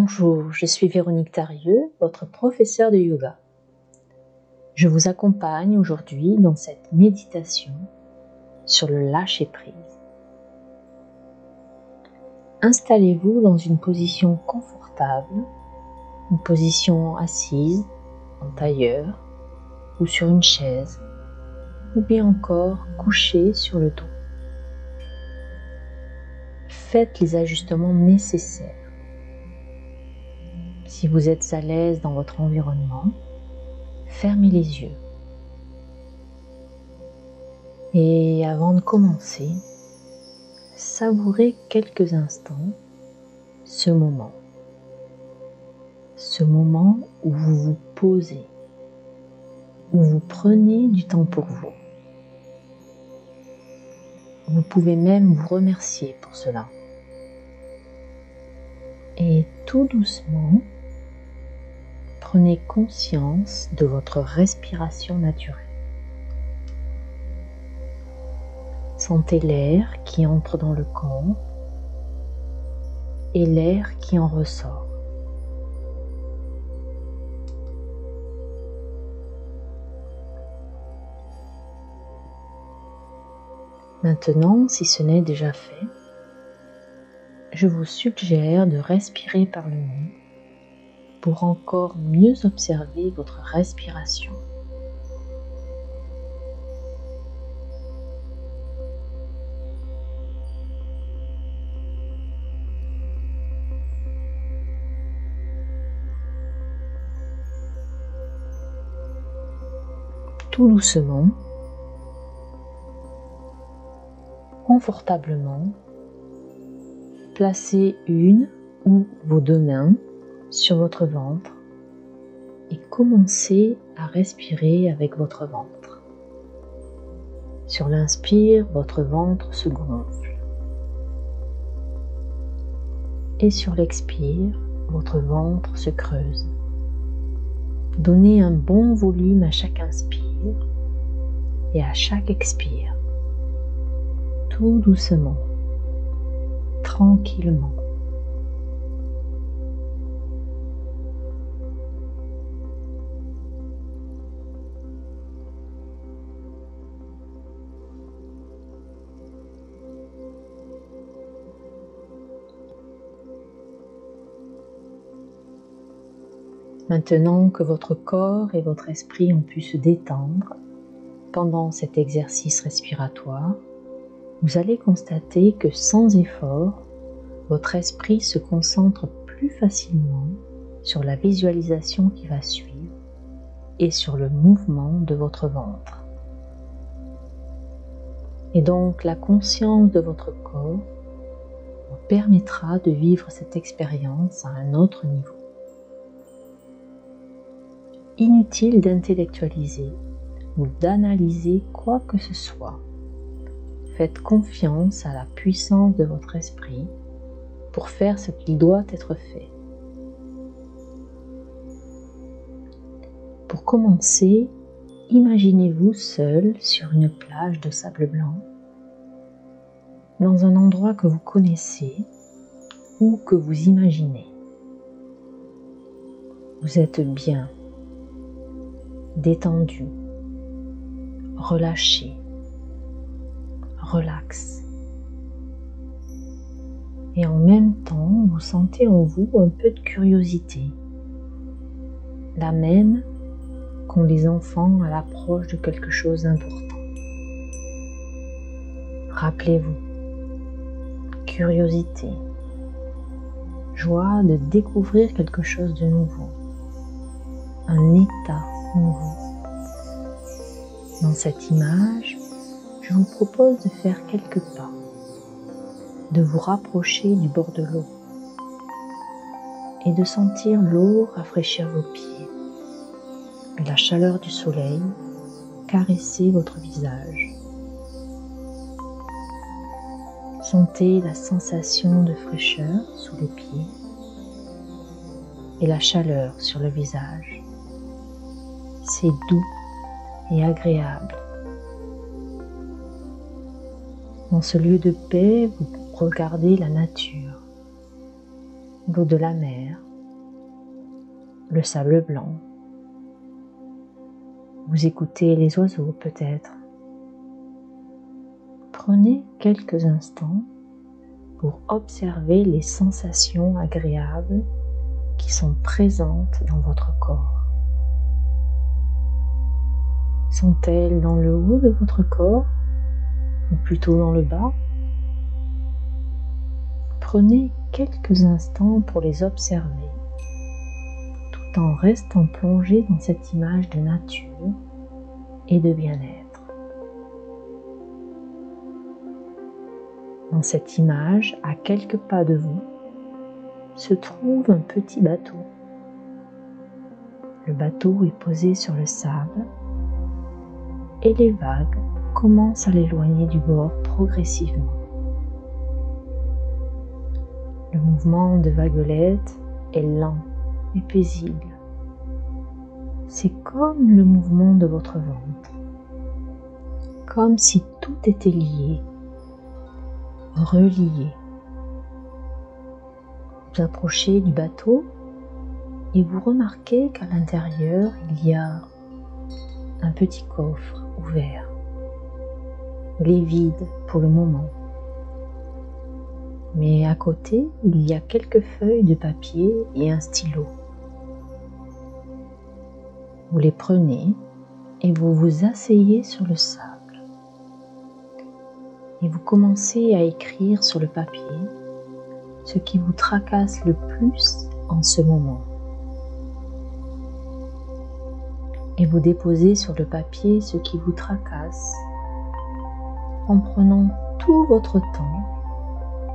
Bonjour, je suis Véronique Tarieux, votre professeure de yoga. Je vous accompagne aujourd'hui dans cette méditation sur le lâcher-prise. Installez-vous dans une position confortable, une position assise, en tailleur ou sur une chaise, ou bien encore couché sur le dos. Faites les ajustements nécessaires. Si vous êtes à l'aise dans votre environnement, fermez les yeux. Et avant de commencer, savourez quelques instants ce moment. Ce moment où vous vous posez, où vous prenez du temps pour vous. Vous pouvez même vous remercier pour cela. Et tout doucement, prenez conscience de votre respiration naturelle. Sentez l'air qui entre dans le corps et l'air qui en ressort. Maintenant, si ce n'est déjà fait, je vous suggère de respirer par le nez pour encore mieux observer votre respiration. Tout doucement, confortablement, placez une ou vos deux mains sur votre ventre et commencez à respirer avec votre ventre. Sur l'inspire, votre ventre se gonfle. Et sur l'expire, votre ventre se creuse. Donnez un bon volume à chaque inspire et à chaque expire. Tout doucement, tranquillement. Maintenant que votre corps et votre esprit ont pu se détendre pendant cet exercice respiratoire, vous allez constater que sans effort, votre esprit se concentre plus facilement sur la visualisation qui va suivre et sur le mouvement de votre ventre. Et donc la conscience de votre corps vous permettra de vivre cette expérience à un autre niveau. Inutile d'intellectualiser ou d'analyser quoi que ce soit. Faites confiance à la puissance de votre esprit pour faire ce qu'il doit être fait. Pour commencer, imaginez-vous seul sur une plage de sable blanc, dans un endroit que vous connaissez ou que vous imaginez. Vous êtes bien, détendu, relâché, relax. Et en même temps, vous sentez en vous un peu de curiosité, la même qu'ont les enfants à l'approche de quelque chose d'important. Rappelez-vous, curiosité, joie de découvrir quelque chose de nouveau, un état nouveau. Dans cette image, je vous propose de faire quelques pas, de vous rapprocher du bord de l'eau et de sentir l'eau rafraîchir vos pieds et la chaleur du soleil caresser votre visage. Sentez la sensation de fraîcheur sous les pieds et la chaleur sur le visage. C'est doux et agréable. Dans ce lieu de paix, vous regardez la nature, l'eau de la mer, le sable blanc. Vous écoutez les oiseaux peut-être. Prenez quelques instants pour observer les sensations agréables qui sont présentes dans votre corps. Sont-elles dans le haut de votre corps ou plutôt dans le bas? Prenez quelques instants pour les observer tout en restant plongé dans cette image de nature et de bien-être. Dans cette image, à quelques pas de vous, se trouve un petit bateau. Le bateau est posé sur le sable et les vagues commencent à l'éloigner du bord progressivement. Le mouvement de vaguelettes est lent et paisible. C'est comme le mouvement de votre ventre, comme si tout était lié, relié. Vous approchez du bateau et vous remarquez qu'à l'intérieur, il y a un petit coffre ouvert. Il est vide pour le moment. Mais à côté, il y a quelques feuilles de papier et un stylo. Vous les prenez et vous vous asseyez sur le sable. Et vous commencez à écrire sur le papier ce qui vous tracasse le plus en ce moment. Et vous déposez sur le papier ce qui vous tracasse en prenant tout votre temps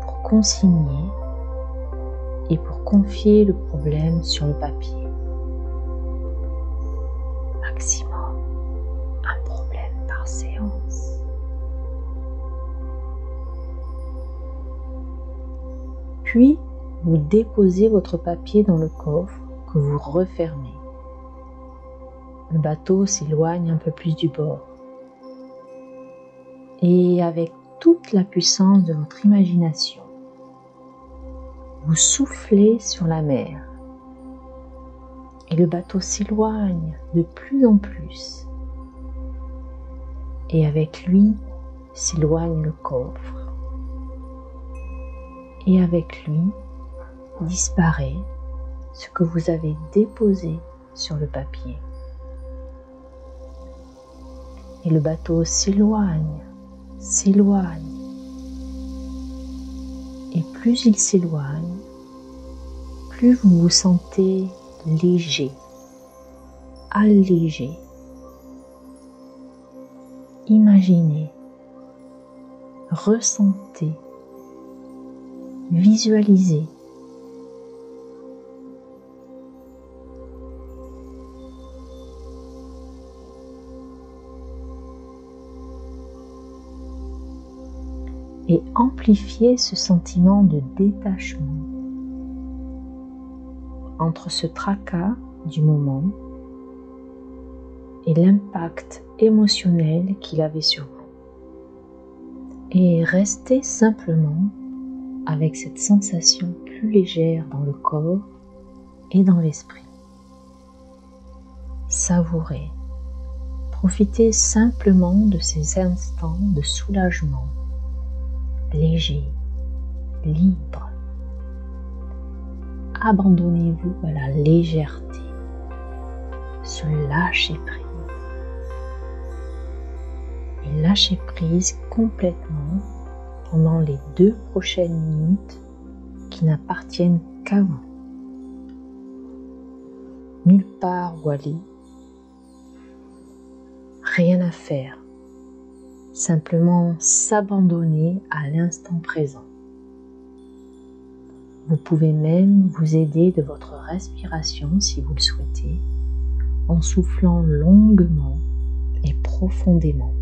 pour consigner et pour confier le problème sur le papier. Maximum un problème par séance. Puis, vous déposez votre papier dans le coffre que vous refermez. Le bateau s'éloigne un peu plus du bord. Et avec toute la puissance de votre imagination, vous soufflez sur la mer. Et le bateau s'éloigne de plus en plus. Et avec lui s'éloigne le coffre. Et avec lui disparaît ce que vous avez déposé sur le papier. Et le bateau s'éloigne, s'éloigne. Et plus il s'éloigne, plus vous vous sentez léger, allégé. Imaginez, ressentez, visualisez. Et amplifiez ce sentiment de détachement entre ce tracas du moment et l'impact émotionnel qu'il avait sur vous. Et restez simplement avec cette sensation plus légère dans le corps et dans l'esprit. Savourez, profitez simplement de ces instants de soulagement, léger, libre. Abandonnez-vous à la légèreté, se lâcher prise. Et lâchez prise complètement pendant les 2 prochaines minutes qui n'appartiennent qu'à vous. Nulle part où aller, rien à faire, simplement s'abandonner à l'instant présent. Vous pouvez même vous aider de votre respiration si vous le souhaitez, en soufflant longuement et profondément.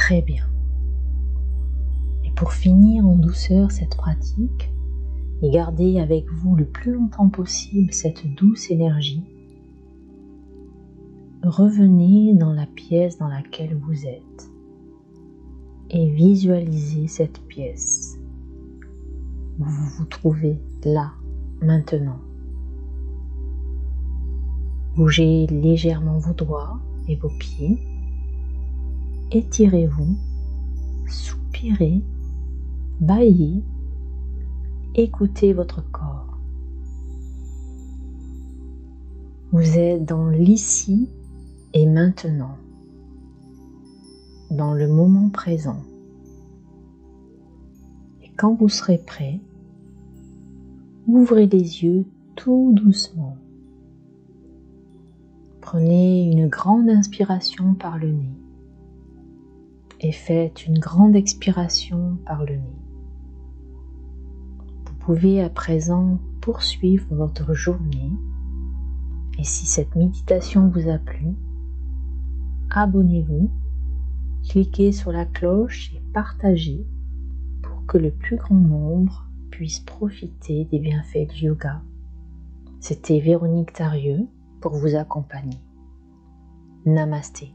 Très bien. Et pour finir en douceur cette pratique, et garder avec vous le plus longtemps possible cette douce énergie, revenez dans la pièce dans laquelle vous êtes et visualisez cette pièce où vous vous trouvez là, maintenant. Bougez légèrement vos doigts et vos pieds, étirez-vous, soupirez, bâillez, écoutez votre corps. Vous êtes dans l'ici et maintenant, dans le moment présent. Et quand vous serez prêt, ouvrez les yeux tout doucement. Prenez une grande inspiration par le nez et faites une grande expiration par le nez. Vous pouvez à présent poursuivre votre journée et si cette méditation vous a plu, abonnez-vous, cliquez sur la cloche et partagez pour que le plus grand nombre puisse profiter des bienfaits du yoga. C'était Véronique Tharieux pour vous accompagner. Namasté.